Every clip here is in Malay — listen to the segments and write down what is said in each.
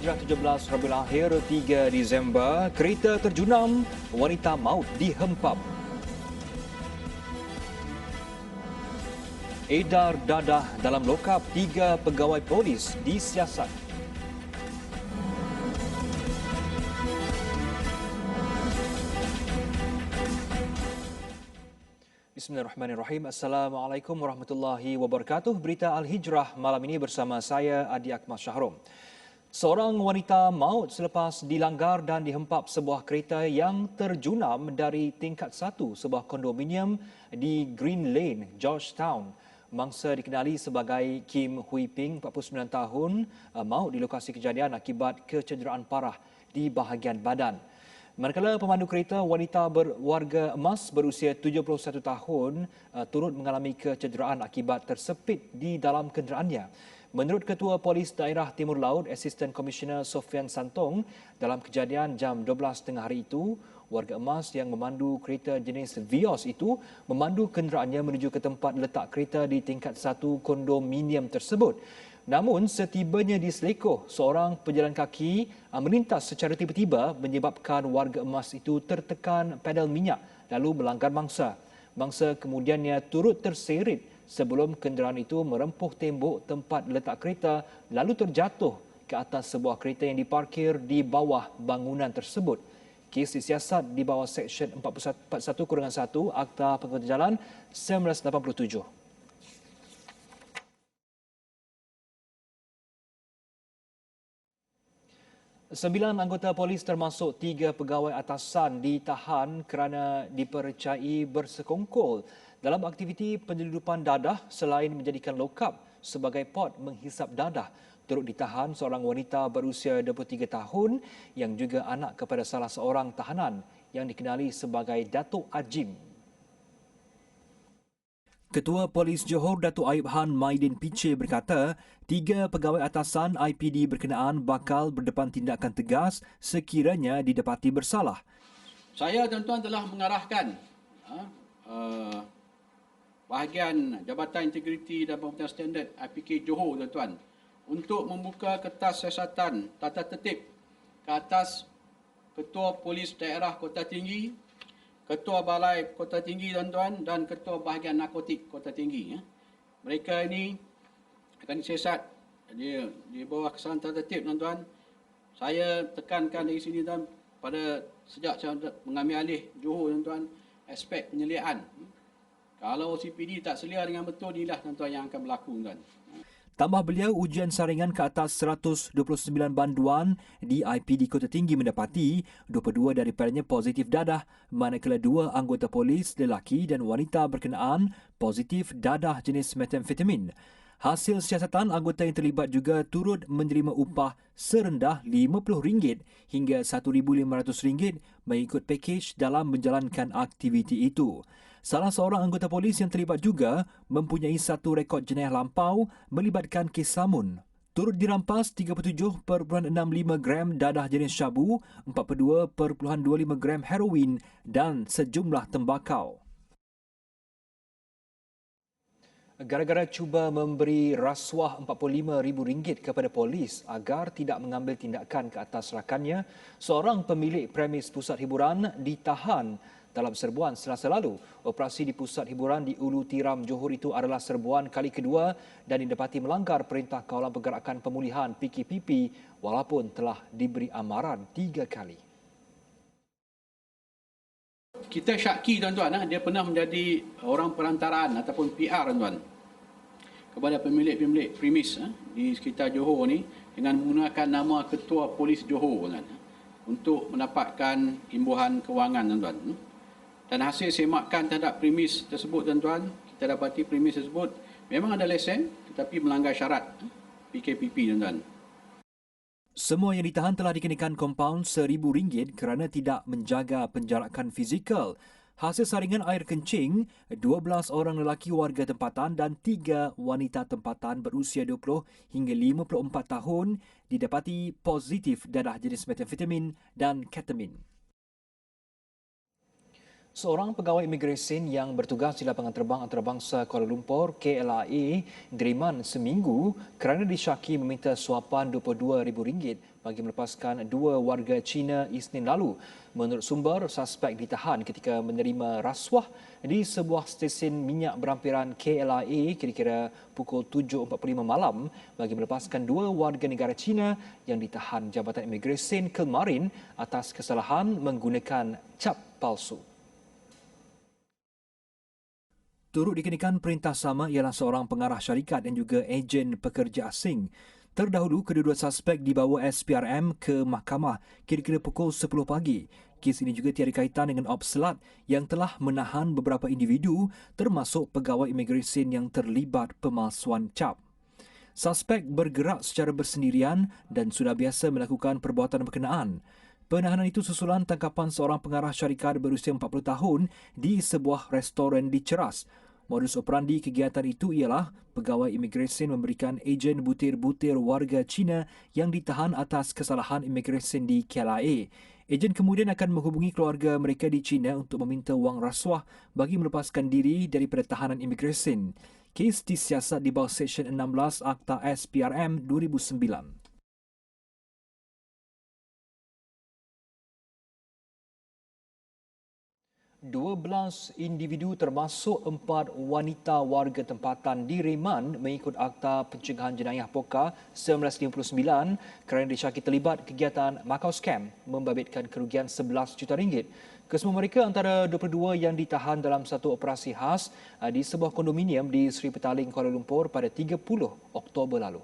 Hijrah 17 Rabiul Akhir 3 Disember, kereta terjunam, wanita maut dihempap. Edar dadah dalam lokap, 3 pegawai polis disiasat. Bismillahirrahmanirrahim. Assalamualaikum warahmatullahi wabarakatuh. Berita Al-Hijrah malam ini bersama saya Adi Akmal Syahrom. Seorang wanita maut selepas dilanggar dan dihempap sebuah kereta yang terjunam dari tingkat 1 sebuah kondominium di Green Lane, Georgetown. Mangsa dikenali sebagai Kim Hui Ping, 49 tahun, maut di lokasi kejadian akibat kecederaan parah di bahagian badan. Manakala pemandu kereta wanita berwarga emas berusia 71 tahun turut mengalami kecederaan akibat tersepit di dalam kenderaannya. Menurut Ketua Polis Daerah Timur Laut, Asisten Komisioner Sofian Santong, dalam kejadian jam 12.30 hari itu, warga emas yang memandu kereta jenis Vios itu memandu kenderaannya menuju ke tempat letak kereta di tingkat 1 kondominium tersebut. Namun setibanya di Seleko, seorang pejalan kaki melintas secara tiba-tiba menyebabkan warga emas itu tertekan pedal minyak lalu melanggar mangsa. Mangsa kemudiannya turut terseret sebelum kenderaan itu merempuh tembok tempat letak kereta lalu terjatuh ke atas sebuah kereta yang diparkir di bawah bangunan tersebut. Kes disiasat di bawah Seksyen 41-1 Akta Pengangkutan Jalan 1987. 9 anggota polis termasuk 3 pegawai atasan ditahan kerana dipercayai bersekongkol dalam aktiviti penyeludupan dadah selain menjadikan lokap sebagai pot menghisap dadah. Turut ditahan seorang wanita berusia 23 tahun yang juga anak kepada salah seorang tahanan yang dikenali sebagai Datuk Ajim. Ketua Polis Johor Datuk Ayub Han Maidin Piche berkata, 3 pegawai atasan IPD berkenaan bakal berdepan tindakan tegas sekiranya didapati bersalah. Saya tuan-tuan telah mengarahkan bahagian Jabatan Integriti dan Pembentangan Standard IPK Johor tuan-tuan untuk membuka kertas siasatan tata tertib ke atas Ketua Polis Daerah Kota Tinggi, Ketua Balai Kota Tinggi tuan-tuan dan Ketua Bahagian Narkotik Kota Tinggi. Mereka ini akan disiasat di bawah kesalahan tata tertib tuan-tuan. Saya tekankan dari sini tuan pada sejak saya mengambil alih Johor tuan-tuan, aspek penyeliaan. Kalau CPD tak selia dengan betul, inilah tuan-tuan yang akan berlaku tuan. Tambah beliau, ujian saringan ke atas 129 banduan di IPD Kota Tinggi mendapati 22 daripadanya positif dadah, manakala 2 anggota polis lelaki dan wanita berkenaan positif dadah jenis metamfetamin. Hasil siasatan, anggota yang terlibat juga turut menerima upah serendah RM50 hingga RM1,500 mengikut pakej dalam menjalankan aktiviti itu. Salah seorang anggota polis yang terlibat juga mempunyai 1 rekod jenayah lampau melibatkan kes samun. Turut dirampas 37.65 gram dadah jenis syabu, 42.25 gram heroin dan sejumlah tembakau. Gara-gara cuba memberi rasuah RM45,000 kepada polis agar tidak mengambil tindakan ke atas rakannya, seorang pemilik premis pusat hiburan ditahan dalam serbuan Selasa lalu. Operasi di pusat hiburan di Ulu Tiram, Johor itu adalah serbuan kali kedua dan didapati melanggar Perintah Kawalan Pergerakan Pemulihan PKPP walaupun telah diberi amaran 3 kali. Kita syaki tuan-tuan, dia pernah menjadi orang perantaraan ataupun PR tuan-tuan kepada pemilik-pemilik premis di sekitar Johor ni dengan menggunakan nama Ketua Polis Johor tuan, untuk mendapatkan imbuhan kewangan tuan-tuan. Dan hasil semakan terhadap premis tersebut tuan-tuan, kita dapati premis tersebut memang ada lesen tetapi melanggar syarat PKPP tuan-tuan. Semua yang ditahan telah dikenakan kompaun RM1,000 kerana tidak menjaga penjarakan fizikal. Hasil saringan air kencing, 12 orang lelaki warga tempatan dan 3 wanita tempatan berusia 20 hingga 54 tahun didapati positif dadah jenis metamfetamin dan ketamin. Seorang pegawai imigresen yang bertugas di lapangan terbang antarabangsa Kuala Lumpur KLIA diriman seminggu kerana disyaki meminta suapan RM22,000 bagi melepaskan dua warga Cina Isnin lalu. Menurut sumber, suspek ditahan ketika menerima rasuah di sebuah stesen minyak berampiran KLIA kira-kira pukul 7.45 malam bagi melepaskan dua warga negara Cina yang ditahan Jabatan Imigresen kemarin atas kesalahan menggunakan cap palsu. Turut dikenakan perintah sama ialah seorang pengarah syarikat dan juga ejen pekerja asing. Terdahulu, kedua-dua suspek dibawa SPRM ke mahkamah kira-kira pukul 10 pagi. Kes ini juga tiada kaitan dengan Opselat yang telah menahan beberapa individu termasuk pegawai imigresen yang terlibat pemalsuan cap. Suspek bergerak secara bersendirian dan sudah biasa melakukan perbuatan berkenaan. Penahanan itu susulan tangkapan seorang pengarah syarikat berusia 40 tahun di sebuah restoran di Ceras. Modus operandi kegiatan itu ialah pegawai imigresen memberikan ejen butir-butir warga Cina yang ditahan atas kesalahan imigresen di KLIA. Ejen kemudian akan menghubungi keluarga mereka di China untuk meminta wang rasuah bagi melepaskan diri daripada tahanan imigresen. Kes disiasat di bawah Seksyen 16 Akta SPRM 2009. 12 individu termasuk 4 wanita warga tempatan direman mengikut Akta Pencegahan Jenayah Poka 1959 kerana disyaki terlibat kegiatan Macau Scam membabitkan kerugian RM11 juta. Kesemua mereka antara 22 yang ditahan dalam satu operasi khas di sebuah kondominium di Seri Petaling, Kuala Lumpur pada 30 Oktober lalu.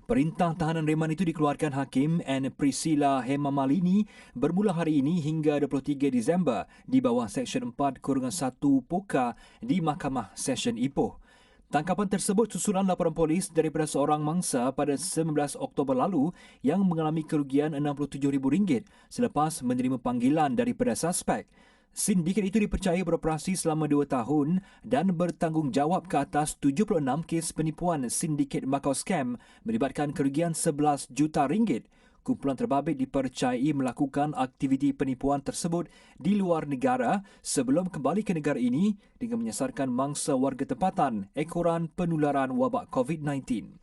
Perintah tahanan reman itu dikeluarkan Hakim N. Priscilla Hemamalini bermula hari ini hingga 23 Disember di bawah Seksyen 4-1 Poka di Mahkamah Session Ipoh. Tangkapan tersebut susulan laporan polis daripada seorang mangsa pada 19 Oktober lalu yang mengalami kerugian RM67,000 selepas menerima panggilan daripada suspek. Sindiket itu dipercaya beroperasi selama 2 tahun dan bertanggungjawab ke atas 76 kes penipuan sindiket Macau Scam melibatkan kerugian RM11 juta. Kumpulan terbabit dipercayai melakukan aktiviti penipuan tersebut di luar negara sebelum kembali ke negara ini dengan menyasarkan mangsa warga tempatan ekoran penularan wabak COVID-19.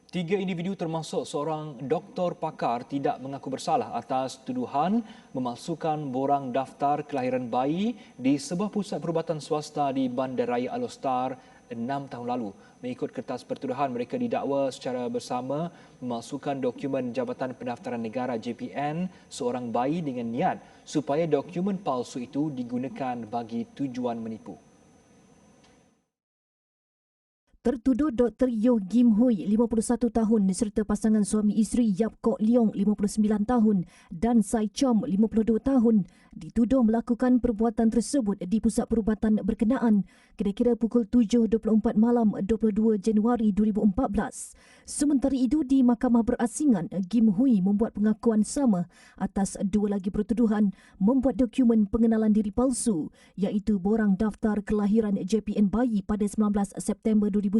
3 individu termasuk seorang doktor pakar tidak mengaku bersalah atas tuduhan memalsukan borang daftar kelahiran bayi di sebuah pusat perubatan swasta di Bandaraya Alor-Star 6 tahun lalu. Mengikut kertas pertuduhan, mereka didakwa secara bersama memalsukan dokumen Jabatan Pendaftaran Negara JPN seorang bayi dengan niat supaya dokumen palsu itu digunakan bagi tujuan menipu. Tertuduh Dr. Yoh Kim Hui, 51 tahun serta pasangan suami isteri Yap Kok Leong, 59 tahun dan Sai Chom, 52 tahun dituduh melakukan perbuatan tersebut di pusat perubatan berkenaan kira-kira pukul 7.24 malam 22 Januari 2014. Sementara itu di Mahkamah Berasingan, Kim Hui membuat pengakuan sama atas dua lagi pertuduhan membuat dokumen pengenalan diri palsu iaitu borang daftar kelahiran JPN bayi pada 19 September 2019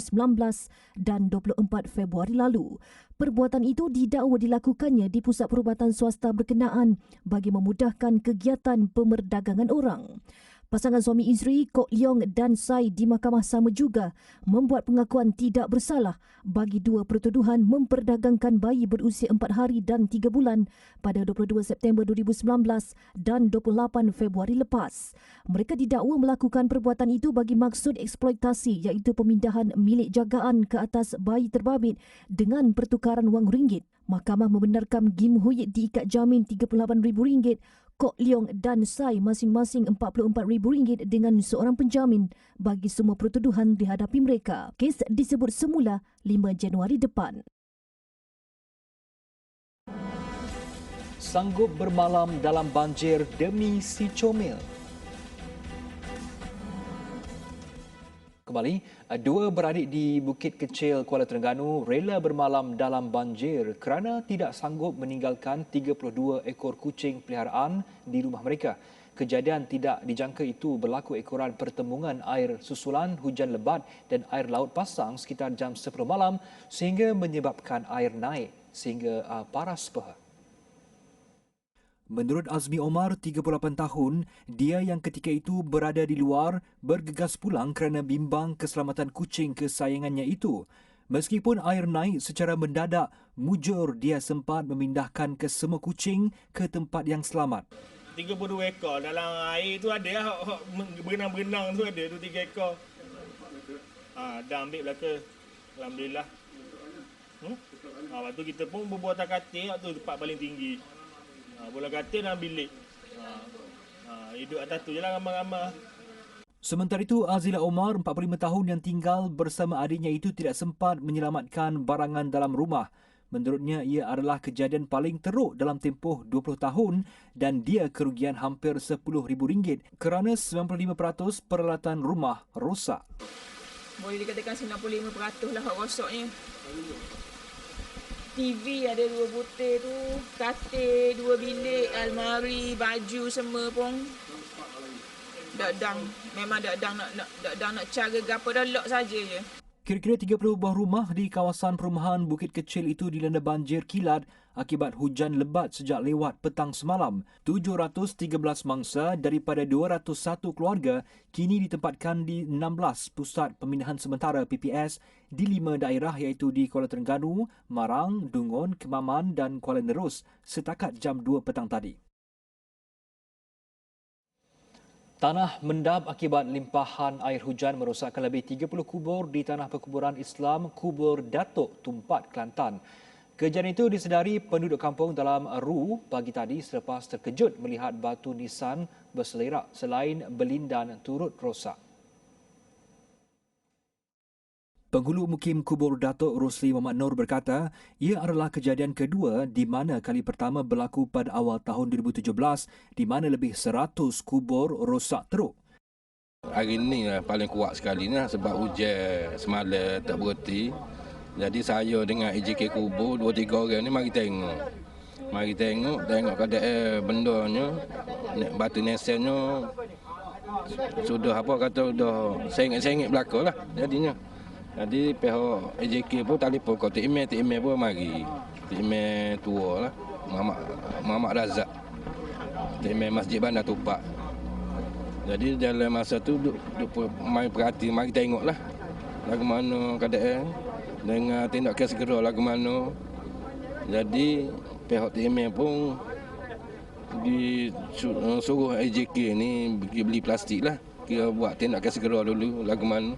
dan 24 Februari lalu. Perbuatan itu didakwa dilakukannya di pusat perubatan swasta berkenaan bagi memudahkan kegiatan pemerdagangan orang. Pasangan suami isteri Kok Leong dan Sai di mahkamah sama juga membuat pengakuan tidak bersalah bagi dua pertuduhan memperdagangkan bayi berusia 4 hari dan 3 bulan pada 22 September 2019 dan 28 Februari lepas. Mereka didakwa melakukan perbuatan itu bagi maksud eksploitasi iaitu pemindahan milik jagaan ke atas bayi terbabit dengan pertukaran wang ringgit. Mahkamah membenarkan Kim Hui diikat jamin RM38,000, Kok Leong dan Sai masing-masing RM44,000 dengan seorang penjamin bagi semua pertuduhan dihadapi mereka. Kes disebut semula 5 Januari depan. Sanggup bermalam dalam banjir demi si comel. Kembali, dua beradik di Bukit Kecil, Kuala Terengganu rela bermalam dalam banjir kerana tidak sanggup meninggalkan 32 ekor kucing peliharaan di rumah mereka. Kejadian tidak dijangka itu berlaku ekoran pertembungan air susulan hujan lebat dan air laut pasang sekitar jam 10 malam sehingga menyebabkan air naik sehingga paras peha. Menurut Azmi Omar, 38 tahun, dia yang ketika itu berada di luar bergegas pulang kerana bimbang keselamatan kucing kesayangannya itu. Meskipun air naik secara mendadak, mujur dia sempat memindahkan kesemua kucing ke tempat yang selamat. 32 ekor dalam air tu ada lah, berenang-berenang tu ada tu 3 ekor. Dah ambil belaka. Alhamdulillah. Lepas tu kita pun berbuat atas katil tu tempat paling tinggi. Bola katil dalam bilik. Hidup atas tu je lah ramai-ramai. Sementara itu, Azila Omar, 45 tahun yang tinggal bersama adiknya itu tidak sempat menyelamatkan barangan dalam rumah. Menurutnya, ia adalah kejadian paling teruk dalam tempoh 20 tahun dan dia kerugian hampir RM10,000 kerana 95% peralatan rumah rosak. Boleh dikatakan 95% lah rosaknya. TV ada 2 butir tu, katil 2 bilik, almari, baju semua pun dak memang dak nak cara gapo dah lock saja je. Kira-kira 30 buah rumah di kawasan perumahan Bukit Kecil itu dilanda banjir kilat akibat hujan lebat sejak lewat petang semalam. 713 mangsa daripada 201 keluarga kini ditempatkan di 16 pusat pemindahan sementara PPS di 5 daerah iaitu di Kuala Terengganu, Marang, Dungun, Kemaman dan Kuala Nerus setakat jam 2 petang tadi. Tanah mendap akibat limpahan air hujan merosakkan lebih 30 kubur di tanah perkuburan Islam Kubur Datuk Tumpat, Kelantan. Kejadian itu disedari penduduk kampung dalam Ru pagi tadi selepas terkejut melihat batu nisan berselerak selain belindan turut rosak. Penghulu Mukim Kubur Datuk Rosli Muhammad Nur berkata, ia adalah kejadian kedua di mana kali pertama berlaku pada awal tahun 2017 di mana lebih 100 kubur rosak teruk. Hari ini lah paling kuat sekali ni sebab hujan semalam tak berhenti. Jadi saya dengan EJK Kubur 2-3 orang ni mari tengok. Mari tengok keadaan bendanya, batu nesennya sudah sudah sengit-sengit belakang lah jadinya. Jadi pihak EJK pun telefon kau TMA pun mari. TMA tua lah, Muhammad Razak. TMA Masjid Bandar Tupak. Jadi dalam masa tu duk mari perhati, mari tengoklah lagu mana keadaan dengan tindakan segera lagu mana. Jadi pihak TMA pun disuruh EJK ni pergi beli plastik lah. Kira buat tindakan segera dulu lagu mana.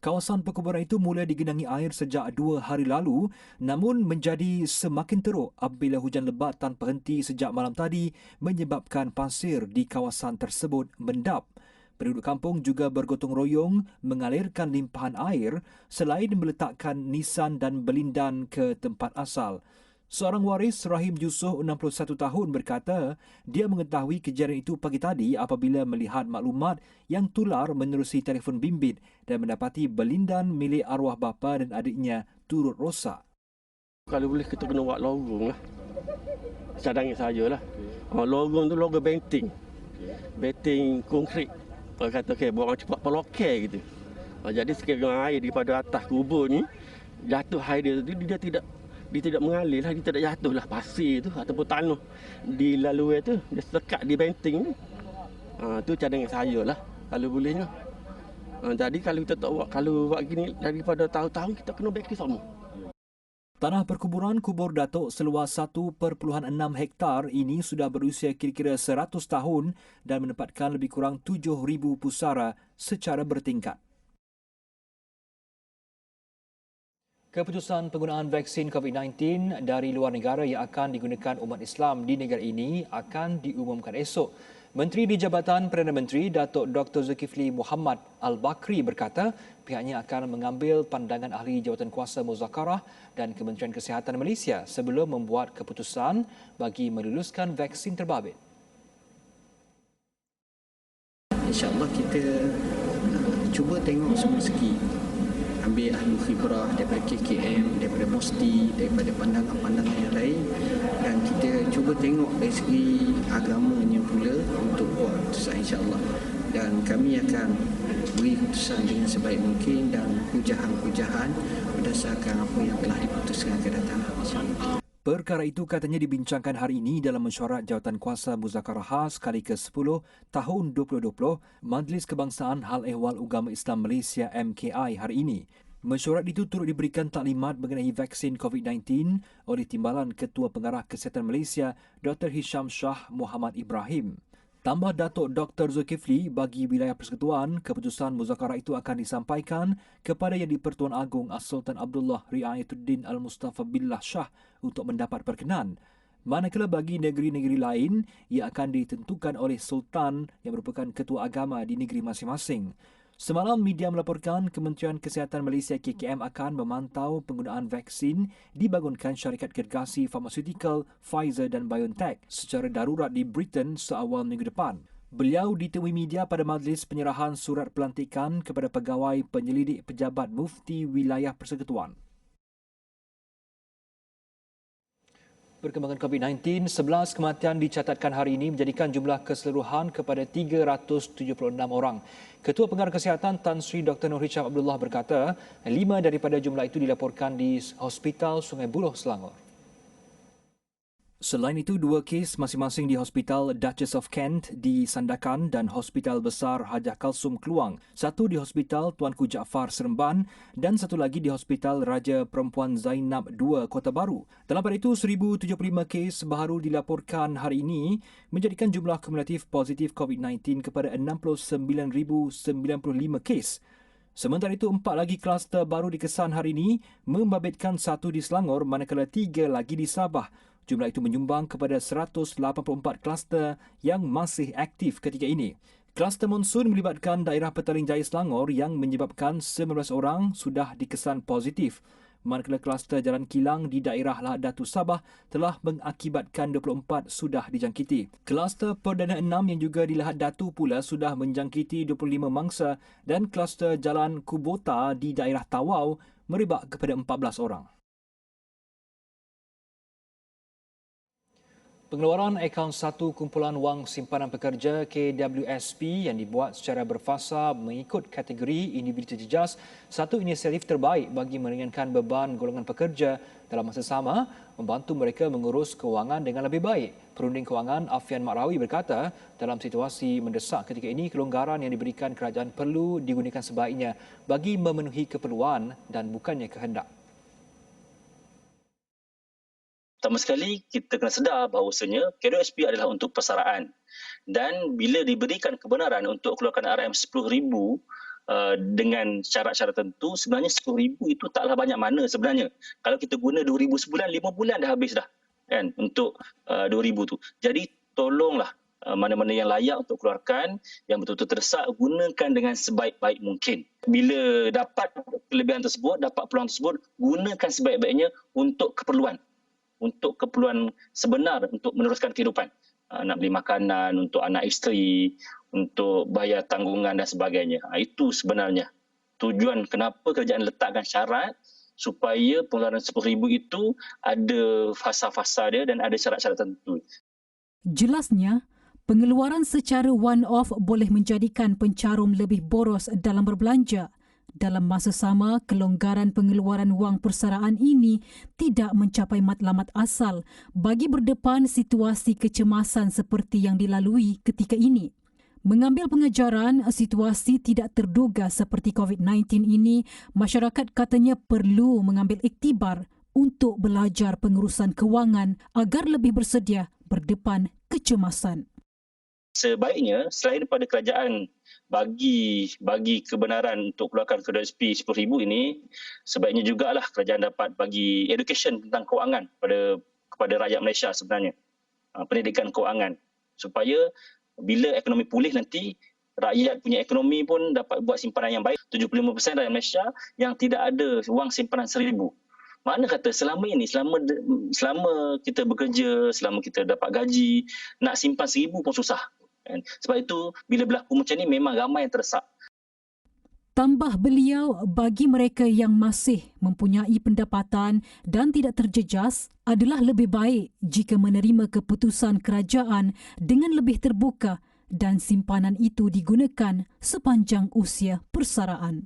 Kawasan perkuburan itu mula digenangi air sejak 2 hari lalu namun menjadi semakin teruk apabila hujan lebat tanpa henti sejak malam tadi menyebabkan pasir di kawasan tersebut mendap. Penduduk kampung juga bergotong royong mengalirkan limpahan air selain meletakkan nisan dan belindan ke tempat asal. Seorang waris Rahim Yusof 61 tahun berkata dia mengetahui kejadian itu pagi tadi apabila melihat maklumat yang tular menerusi telefon bimbit dan mendapati belindan milik arwah bapa dan adiknya turut rosak. Kalau boleh kita kena buat lorong lah. Cadangan sajalah. Lorong tu lorong benting. Benting konkrit. Kalau kata buat macam cepat pelokeh gitu. Jadi sekiranya air daripada atas kubur ni jatuh air dia tidak mengalir lah, dia tidak jatuh lah pasir tu ataupun tanah di laluan tu, dia sekat di benting ni. Tu cadangan saya lah kalau bolehnya. Jadi kalau kita tak buat, kalau buat gini daripada tahun-tahun kita kena baiki semua. Tanah perkuburan Kubur Datuk seluas 1.6 hektar ini sudah berusia kira-kira 100 tahun dan menempatkan lebih kurang 7,000 pusara secara bertingkat. Keputusan penggunaan vaksin COVID-19 dari luar negara yang akan digunakan umat Islam di negara ini akan diumumkan esok. Menteri di Jabatan Perdana Menteri Datuk Dr. Zulkifli Muhammad Al-Bakri berkata pihaknya akan mengambil pandangan ahli jawatan kuasa muzakarah dan Kementerian Kesihatan Malaysia sebelum membuat keputusan bagi meluluskan vaksin terbabit. InsyaAllah kita cuba tengok semua segi. Ambil ahli khibrah daripada KKM, daripada MOSTI, daripada pandangan-pandangan yang lain dan kita cuba tengok dari segi agamanya pula untuk buat keputusan insyaAllah. Dan kami akan beri keputusan dengan sebaik mungkin dan hujahan-hujahan berdasarkan apa yang telah diputuskan akan datang insyaAllah. Perkara itu katanya dibincangkan hari ini dalam mesyuarat Jawatankuasa Muzakarah Khas kali ke-10 tahun 2020 Majlis Kebangsaan Hal Ehwal Ugama Islam Malaysia MKI hari ini. Mesyuarat itu turut diberikan taklimat mengenai vaksin COVID-19 oleh Timbalan Ketua Pengarah Kesihatan Malaysia Dr. Hisham Shah Muhammad Ibrahim. Tambah Datuk Dr. Zulkifli, bagi wilayah persekutuan, keputusan muzakarah itu akan disampaikan kepada Yang di-Pertuan Agong As-Sultan Abdullah Riayatuddin Al-Mustafa Billah Shah untuk mendapat perkenan. Manakala bagi negeri-negeri lain, ia akan ditentukan oleh Sultan yang merupakan ketua agama di negeri masing-masing. Semalam, media melaporkan Kementerian Kesihatan Malaysia KKM akan memantau penggunaan vaksin dibangunkan syarikat gergasi farmaseutical Pfizer dan BioNTech secara darurat di Britain seawal minggu depan. Beliau ditemui media pada majlis penyerahan surat pelantikan kepada pegawai penyelidik pejabat mufti wilayah persekutuan. Perkembangan COVID-19, 11 kematian dicatatkan hari ini menjadikan jumlah keseluruhan kepada 376 orang. Ketua Pengarah Kesihatan Tan Sri Dr. Nur Hisham Abdullah berkata, 5 daripada jumlah itu dilaporkan di Hospital Sungai Buloh, Selangor. Selain itu, 2 kes masing-masing di Hospital Duchess of Kent di Sandakan dan Hospital Besar Hajah Kalsum, Kluang. 1 di Hospital Tuanku Jaafar, Seremban dan 1 lagi di Hospital Raja Perempuan Zainab 2, Kota Baru. Dalam pada itu, 1,075 kes baru dilaporkan hari ini menjadikan jumlah kumulatif positif COVID-19 kepada 69,095 kes. Sementara itu, 4 lagi kluster baru dikesan hari ini membabitkan 1 di Selangor manakala 3 lagi di Sabah. Jumlah itu menyumbang kepada 184 kluster yang masih aktif ketika ini. Kluster monsun melibatkan daerah Petaling Jaya Selangor yang menyebabkan 19 orang sudah dikesan positif. Manakala kluster Jalan Kilang di daerah Lahad Datu Sabah telah mengakibatkan 24 sudah dijangkiti. Kluster Perdana 6 yang juga di Lahad Datu pula sudah menjangkiti 25 mangsa dan kluster Jalan Kubota di daerah Tawau merebak kepada 14 orang. Pengeluaran akaun satu kumpulan wang simpanan pekerja KWSP yang dibuat secara berfasa mengikut kategori individu terjejas satu inisiatif terbaik bagi meringankan beban golongan pekerja dalam masa sama membantu mereka mengurus kewangan dengan lebih baik. Perunding Kewangan Afian Makrawi berkata, dalam situasi mendesak ketika ini, kelonggaran yang diberikan kerajaan perlu digunakan sebaiknya bagi memenuhi keperluan dan bukannya kehendak. Pertama sekali, kita kena sedar bahawasanya KWSP adalah untuk persaraan. Dan bila diberikan kebenaran untuk keluarkan RM10,000 dengan syarat-syarat tertentu, sebenarnya 10,000 itu taklah banyak mana sebenarnya. Kalau kita guna 2,000 sebulan, 5 bulan dah habis dah kan untuk 2,000 tu. Jadi tolonglah mana-mana yang layak untuk keluarkan, yang betul-betul terdesak, gunakan dengan sebaik-baik mungkin. Bila dapat kelebihan tersebut, dapat peluang tersebut, gunakan sebaik-baiknya untuk keperluan sebenar untuk meneruskan kehidupan. Nak beli makanan untuk anak isteri, untuk bayar tanggungan dan sebagainya. Itu sebenarnya tujuan kenapa kerajaan letakkan syarat supaya pengeluaran 10,000 itu ada fasa-fasa dia dan ada syarat-syarat tertentu. Jelasnya, pengeluaran secara one-off boleh menjadikan pencarum lebih boros dalam berbelanja. Dalam masa sama, kelonggaran pengeluaran wang persaraan ini tidak mencapai matlamat asal bagi berdepan situasi kecemasan seperti yang dilalui ketika ini. Mengambil pengajaran situasi tidak terduga seperti COVID-19 ini, masyarakat katanya perlu mengambil iktibar untuk belajar pengurusan kewangan agar lebih bersedia berdepan kecemasan. Sebaiknya, selain daripada kerajaan bagi kebenaran untuk keluarkan KWSP 10,000 ini, sebaiknya jugalah kerajaan dapat bagi education tentang kewangan kepada rakyat Malaysia sebenarnya. Pendidikan kewangan. Supaya bila ekonomi pulih nanti, rakyat punya ekonomi pun dapat buat simpanan yang baik. 75% rakyat Malaysia yang tidak ada wang simpanan 1,000. Mana kata selama ini, selama kita bekerja, selama kita dapat gaji, nak simpan 1,000 pun susah. Sebab itu, bila berlaku macam ni, memang ramai yang terdesak. Tambah beliau, bagi mereka yang masih mempunyai pendapatan dan tidak terjejas, adalah lebih baik jika menerima keputusan kerajaan dengan lebih terbuka dan simpanan itu digunakan sepanjang usia persaraan.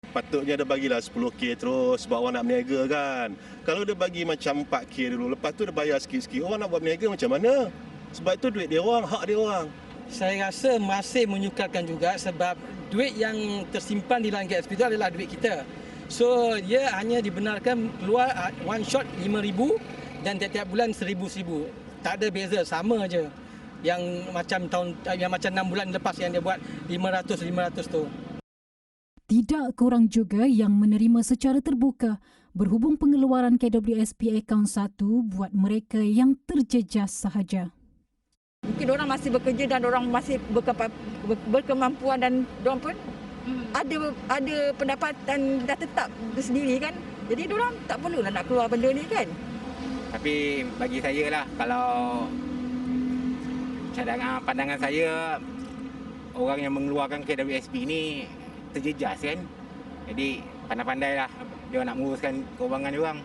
Patutnya dia bagilah 10K terus sebab orang nak berniaga kan. Kalau dia bagi macam 4K dulu, lepas tu dia bayar sikit-sikit, orang nak buat berniaga macam mana? Sebab itu duit dia orang, hak dia orang. Saya rasa masih menyukarkan juga sebab duit yang tersimpan di dalam GSP itu adalah duit kita. So, dia hanya dibenarkan keluar one shot 5,000 dan tiap-tiap bulan 1,000. Tak ada beza, sama aja. Yang macam 6 bulan lepas yang dia buat 500 tu. Tidak kurang juga yang menerima secara terbuka berhubung pengeluaran KWSP akaun 1 buat mereka yang terjejas sahaja. Mungkin orang masih bekerja dan orang masih berkemampuan dan orang pun ada pendapatan dah tetap sendiri kan. Jadi orang tak perlulah nak keluar benda ni kan. Tapi bagi saya lah, kalau cadangan pandangan saya, orang yang mengeluarkan KWSP ni terjejas kan. Jadi pandai-pandailah dia nak menguruskan keuangan dia orang.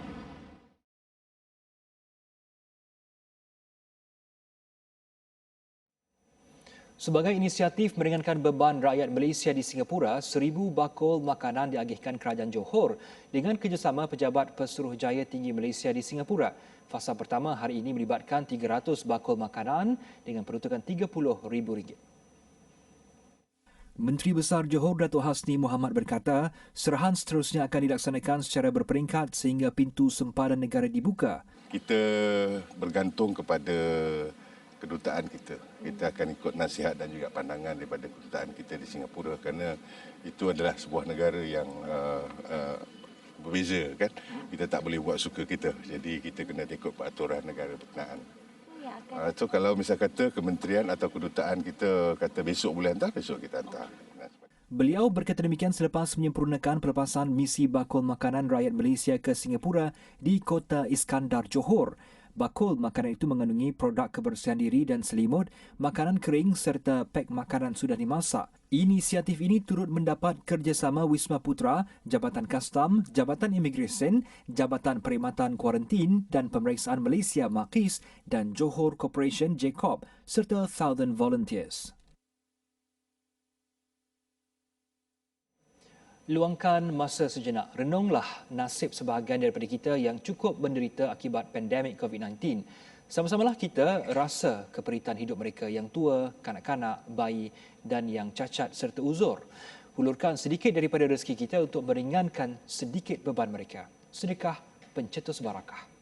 Sebagai inisiatif meringankan beban rakyat Malaysia di Singapura, 1,000 bakul makanan diagihkan Kerajaan Johor dengan kerjasama Pejabat Pesuruhjaya Tinggi Malaysia di Singapura. Fasa pertama hari ini melibatkan 300 bakul makanan dengan peruntukan RM30,000. Menteri Besar Johor Datuk Hasni Mohamad berkata, serahan seterusnya akan dilaksanakan secara berperingkat sehingga pintu sempadan negara dibuka. Kita bergantung kepada kedutaan kita. Kita akan ikut nasihat dan juga pandangan daripada kedutaan kita di Singapura kerana itu adalah sebuah negara yang berbeza kan. Kita tak boleh buat suka kita. Jadi kita kena ikut peraturan negara berkenaan. So kalau misal kata kementerian atau kedutaan kita kata besok boleh hantar, besok kita hantar. Beliau berkata demikian selepas menyempurnakan pelepasan misi bakul makanan rakyat Malaysia ke Singapura di Kota Iskandar, Johor. Bakul makanan itu mengandungi produk kebersihan diri dan selimut, makanan kering serta pek makanan sudah dimasak. Inisiatif ini turut mendapat kerjasama Wisma Putra, Jabatan Kastam, Jabatan Imigresen, Jabatan Perkhidmatan Kuarantin dan Pemeriksaan Malaysia MAKIS dan Johor Corporation JCOP serta 1,000 volunteers. Luangkan masa sejenak, renunglah nasib sebahagian daripada kita yang cukup menderita akibat pandemik COVID-19. Sama-samalah kita rasa keperitan hidup mereka yang tua, kanak-kanak, bayi dan yang cacat serta uzur. Hulurkan sedikit daripada rezeki kita untuk meringankan sedikit beban mereka. Sedekah pencetus barakah.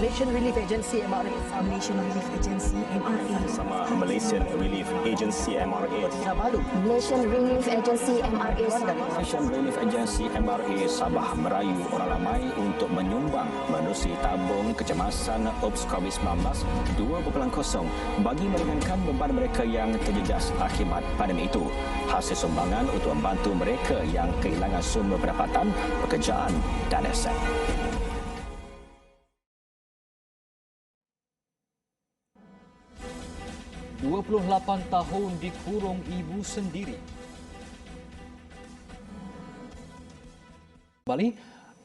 Malaysian Relief Agency MRA. Malaysian Relief Agency MRA. Sama Malaysian Relief Agency MRA. Kinabalu. Malaysian Relief Agency MRA. Malaysian Relief Agency MRA Sabah merayu orang ramai untuk menyumbang menerusi tabung kecemasan OPS COVID-19 2.0 bagi meringankan beban mereka yang terjejas akibat pandemik itu. Hasil sumbangan untuk membantu mereka yang kehilangan sumber pendapatan, pekerjaan dan aset. ...28 tahun dikurung ibu sendiri. Kembali,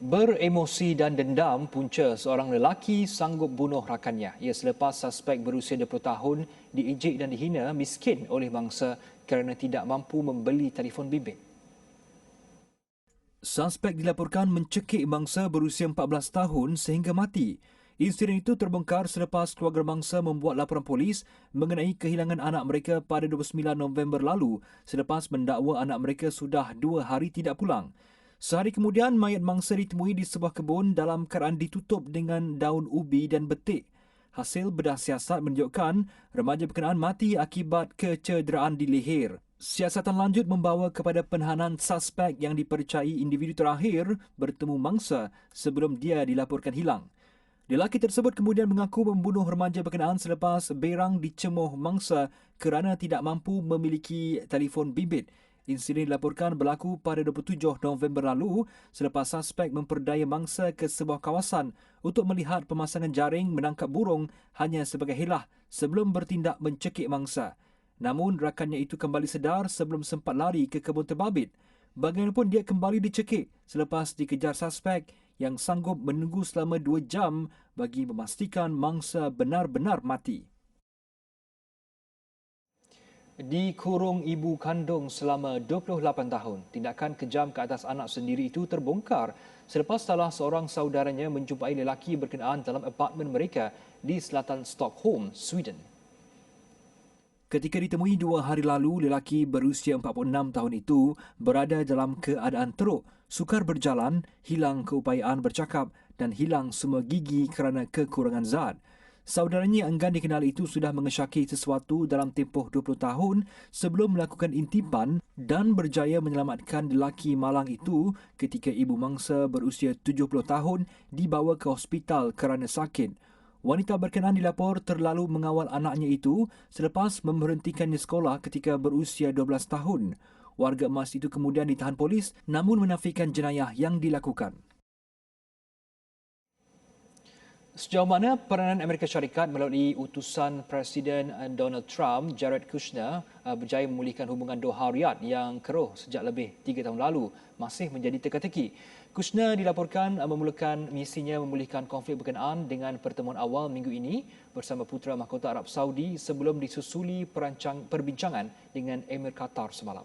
beremosi dan dendam punca seorang lelaki sanggup bunuh rakannya. Ia selepas suspek berusia 20 tahun diejek dan dihina miskin oleh mangsa kerana tidak mampu membeli telefon bimbit. Suspek dilaporkan mencekik mangsa berusia 14 tahun sehingga mati. Insiden itu terbongkar selepas keluarga mangsa membuat laporan polis mengenai kehilangan anak mereka pada 29 November lalu selepas mendakwa anak mereka sudah 2 hari tidak pulang. Sehari kemudian, mayat mangsa ditemui di sebuah kebun dalam keadaan ditutup dengan daun ubi dan betik. Hasil bedah siasat menunjukkan remaja berkenaan mati akibat kecederaan di leher. Siasatan lanjut membawa kepada penahanan suspek yang dipercayai individu terakhir bertemu mangsa sebelum dia dilaporkan hilang. Lelaki tersebut kemudian mengaku membunuh remaja berkenaan selepas berang dicemuh mangsa kerana tidak mampu memiliki telefon bimbit. Insiden dilaporkan berlaku pada 27 November lalu selepas suspek memperdaya mangsa ke sebuah kawasan untuk melihat pemasangan jaring menangkap burung hanya sebagai helah sebelum bertindak mencekik mangsa. Namun rakannya itu kembali sedar sebelum sempat lari ke kebun terbabit. Bagaimanapun dia kembali dicekik selepas dikejar suspek yang sanggup menunggu selama 2 jam bagi memastikan mangsa benar-benar mati. Dikurung ibu kandung selama 28 tahun, tindakan kejam ke atas anak sendiri itu terbongkar selepas salah seorang saudaranya menjumpai lelaki berkenaan dalam apartmen mereka di selatan Stockholm, Sweden. Ketika ditemui 2 hari lalu, lelaki berusia 46 tahun itu berada dalam keadaan teruk, sukar berjalan, hilang keupayaan bercakap dan hilang semua gigi kerana kekurangan zat. Saudaranya yang enggan dikenal itu sudah mengesyaki sesuatu dalam tempoh 20 tahun sebelum melakukan intipan dan berjaya menyelamatkan lelaki malang itu ketika ibu mangsa berusia 70 tahun dibawa ke hospital kerana sakit. Wanita berkenaan dilapor terlalu mengawal anaknya itu selepas memberhentikannya sekolah ketika berusia 12 tahun. Warga emas itu kemudian ditahan polis namun menafikan jenayah yang dilakukan. Sejauh mana peranan Amerika Syarikat melalui utusan Presiden Donald Trump, Jared Kushner, berjaya memulihkan hubungan Doha-Riyadh yang keruh sejak lebih 3 tahun lalu masih menjadi teka-teki. Kushner dilaporkan memulakan misinya memulihkan konflik berkenaan dengan pertemuan awal minggu ini bersama Putera Mahkota Arab Saudi sebelum disusuli perbincangan dengan Emir Qatar semalam.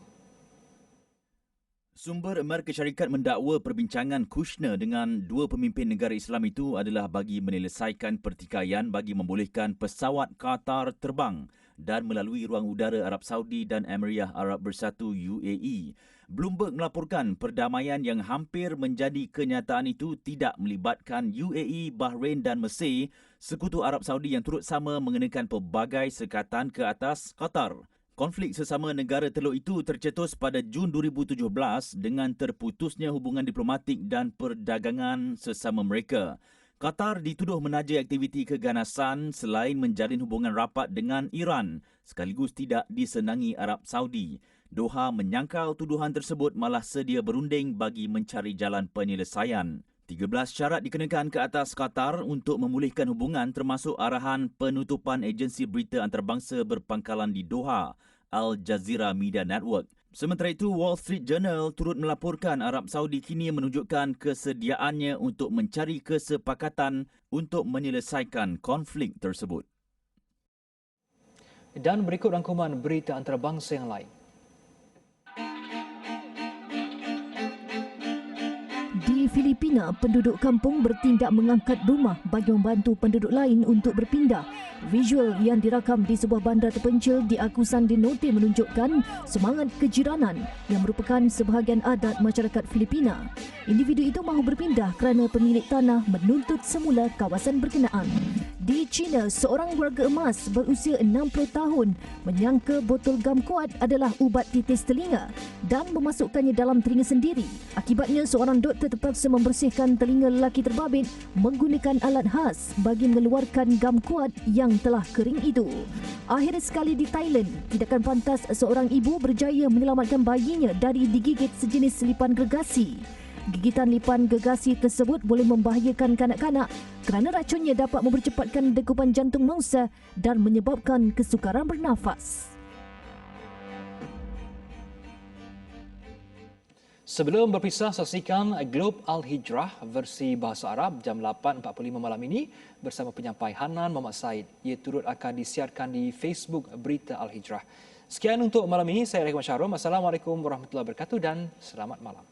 Sumber Amerika Syarikat mendakwa perbincangan Kushner dengan 2 pemimpin negara Islam itu adalah bagi menyelesaikan pertikaian bagi membolehkan pesawat Qatar terbang dan melalui ruang udara Arab Saudi dan Emiriah Arab Bersatu UAE. Bloomberg melaporkan perdamaian yang hampir menjadi kenyataan itu tidak melibatkan UAE, Bahrain dan Mesir, sekutu Arab Saudi yang turut sama mengenakan pelbagai sekatan ke atas Qatar. Konflik sesama negara teluk itu tercetus pada Jun 2017 dengan terputusnya hubungan diplomatik dan perdagangan sesama mereka. Qatar dituduh menaja aktiviti keganasan selain menjalin hubungan rapat dengan Iran sekaligus tidak disenangi Arab Saudi. Doha menyangkal tuduhan tersebut malah sedia berunding bagi mencari jalan penyelesaian. 13 syarat dikenakan ke atas Qatar untuk memulihkan hubungan termasuk arahan penutupan agensi berita antarabangsa berpangkalan di Doha, Al Jazeera Media Network. Sementara itu, Wall Street Journal turut melaporkan Arab Saudi kini menunjukkan kesediaannya untuk mencari kesepakatan untuk menyelesaikan konflik tersebut. Dan berikut rangkuman berita antarabangsa yang lain. Di Filipina, penduduk kampung bertindak mengangkat rumah bagi membantu penduduk lain untuk berpindah. Visual yang dirakam di sebuah bandar terpencil di Agusan de Norte menunjukkan semangat kejiranan yang merupakan sebahagian adat masyarakat Filipina. Individu itu mahu berpindah kerana pemilik tanah menuntut semula kawasan berkenaan. Di China, seorang warga emas berusia 60 tahun menyangka botol gam kuat adalah ubat titis telinga dan memasukkannya dalam telinga sendiri. Akibatnya, seorang doktor terpaksa membersihkan telinga lelaki terbabit menggunakan alat khas bagi mengeluarkan gam kuat yang telah kering itu. Akhir sekali di Thailand, tindakan pantas seorang ibu berjaya menyelamatkan bayinya dari digigit sejenis lipan gergasi. Gigitan lipan gergasi tersebut boleh membahayakan kanak-kanak kerana racunnya dapat mempercepatkan degupan jantung mangsa dan menyebabkan kesukaran bernafas. Sebelum berpisah, saksikan Globe Al-Hijrah versi Bahasa Arab jam 8.45 malam ini bersama penyampai Hanan Muhammad Said. Ia turut akan disiarkan di Facebook Berita Al-Hijrah. Sekian untuk malam ini, saya Rahim Syahrom. Assalamualaikum warahmatullahi wabarakatuh dan selamat malam.